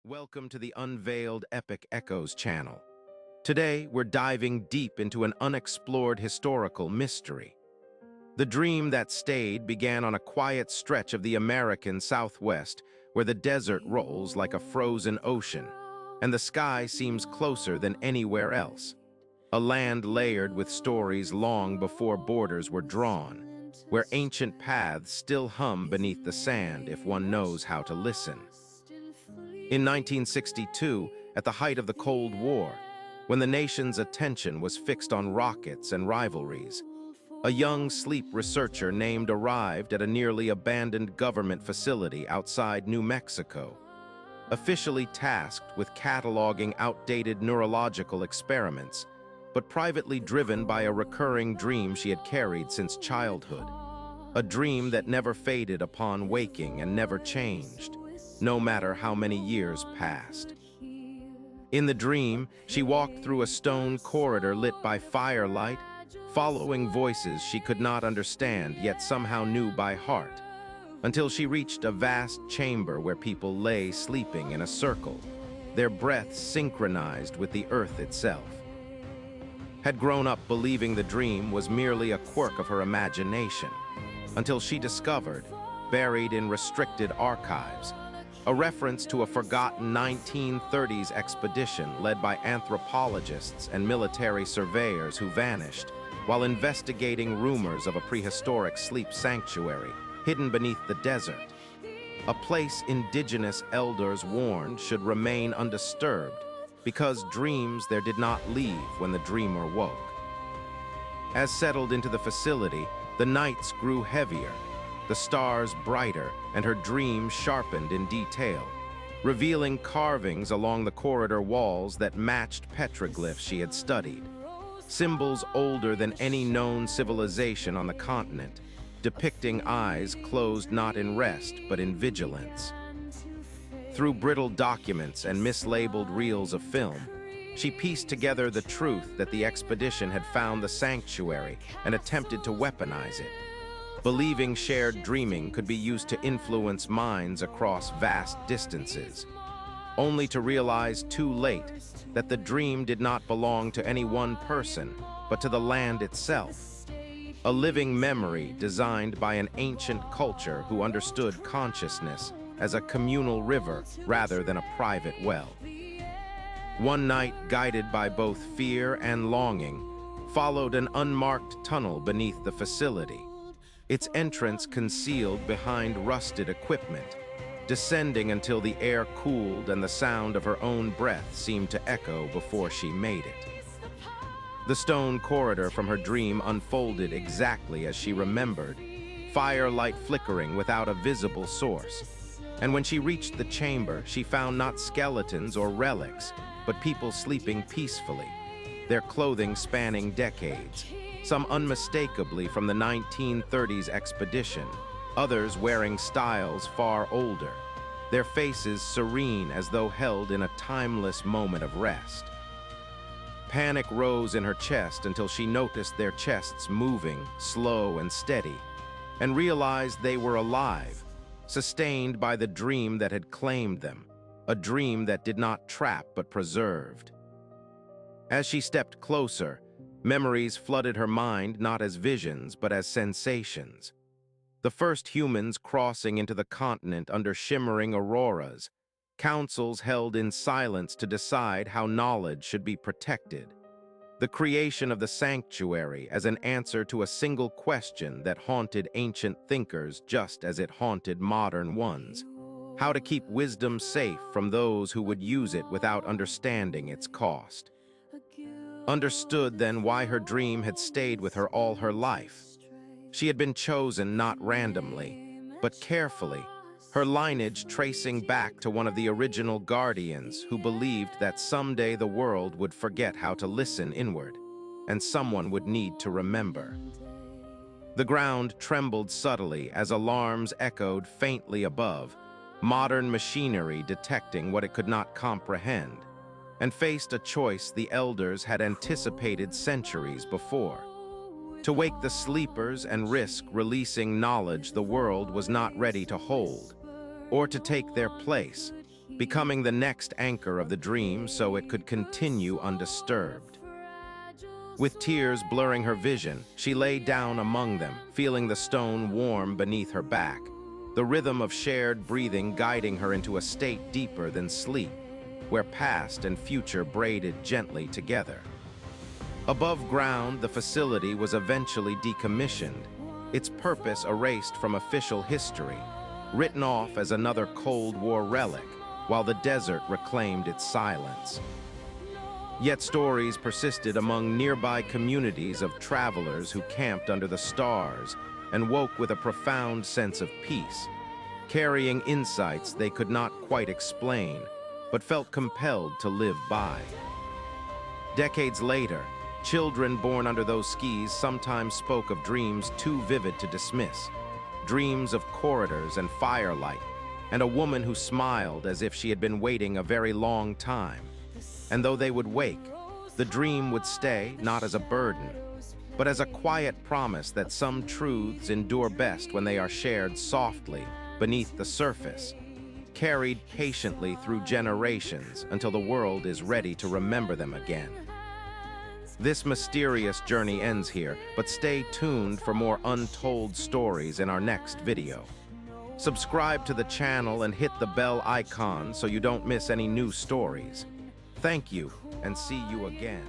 Welcome to the Unveiled Epic Echoes channel. Today, we're diving deep into an unexplored historical mystery. The dream that stayed began on a quiet stretch of the American Southwest, where the desert rolls like a frozen ocean, and the sky seems closer than anywhere else. A land layered with stories long before borders were drawn, where ancient paths still hum beneath the sand if one knows how to listen. In 1962, at the height of the Cold War, when the nation's attention was fixed on rockets and rivalries, a young sleep researcher named arrived at a nearly abandoned government facility outside New Mexico, officially tasked with cataloging outdated neurological experiments, but privately driven by a recurring dream she had carried since childhood, a dream that never faded upon waking and never changed, no matter how many years passed. In the dream, she walked through a stone corridor lit by firelight, following voices she could not understand yet somehow knew by heart, until she reached a vast chamber where people lay sleeping in a circle, their breaths synchronized with the earth itself. Had grown up believing the dream was merely a quirk of her imagination, until she discovered, buried in restricted archives, a reference to a forgotten 1930s expedition led by anthropologists and military surveyors who vanished while investigating rumors of a prehistoric sleep sanctuary hidden beneath the desert, a place indigenous elders warned should remain undisturbed because dreams there did not leave when the dreamer woke. As settled into the facility, the nights grew heavier, the stars brighter, and her dream sharpened in detail, revealing carvings along the corridor walls that matched petroglyphs she had studied, symbols older than any known civilization on the continent, depicting eyes closed not in rest but in vigilance. Through brittle documents and mislabeled reels of film, she pieced together the truth that the expedition had found the sanctuary and attempted to weaponize it, believing shared dreaming could be used to influence minds across vast distances, only to realize too late that the dream did not belong to any one person, but to the land itself, a living memory designed by an ancient culture who understood consciousness as a communal river rather than a private well. One night, guided by both fear and longing, followed an unmarked tunnel beneath the facility, its entrance concealed behind rusted equipment, descending until the air cooled and the sound of her own breath seemed to echo before she made it. The stone corridor from her dream unfolded exactly as she remembered, firelight flickering without a visible source. And when she reached the chamber, she found not skeletons or relics, but people sleeping peacefully, their clothing spanning decades, some unmistakably from the 1930s expedition, others wearing styles far older, their faces serene as though held in a timeless moment of rest. Panic rose in her chest until she noticed their chests moving, slow and steady, and realized they were alive, sustained by the dream that had claimed them, a dream that did not trap but preserved. As she stepped closer, memories flooded her mind not as visions but as sensations. The first humans crossing into the continent under shimmering auroras, councils held in silence to decide how knowledge should be protected, the creation of the sanctuary as an answer to a single question that haunted ancient thinkers just as it haunted modern ones: how to keep wisdom safe from those who would use it without understanding its cost. Understood then why her dream had stayed with her all her life. She had been chosen not randomly, but carefully, her lineage tracing back to one of the original guardians who believed that someday the world would forget how to listen inward, and someone would need to remember. The ground trembled subtly as alarms echoed faintly above, modern machinery detecting what it could not comprehend, and faced a choice the elders had anticipated centuries before: to wake the sleepers and risk releasing knowledge the world was not ready to hold, or to take their place, becoming the next anchor of the dream so it could continue undisturbed. With tears blurring her vision, she lay down among them, feeling the stone warm beneath her back, the rhythm of shared breathing guiding her into a state deeper than sleep, where past and future braided gently together. Above ground, the facility was eventually decommissioned, its purpose erased from official history, written off as another Cold War relic, while the desert reclaimed its silence. Yet stories persisted among nearby communities of travelers who camped under the stars and woke with a profound sense of peace, carrying insights they could not quite explain, but felt compelled to live by. Decades later, children born under those skies sometimes spoke of dreams too vivid to dismiss, dreams of corridors and firelight, and a woman who smiled as if she had been waiting a very long time. And though they would wake, the dream would stay not as a burden, but as a quiet promise that some truths endure best when they are shared softly beneath the surface, carried patiently through generations until the world is ready to remember them again. This mysterious journey ends here, but stay tuned for more untold stories in our next video. Subscribe to the channel and hit the bell icon so you don't miss any new stories. Thank you, and see you again.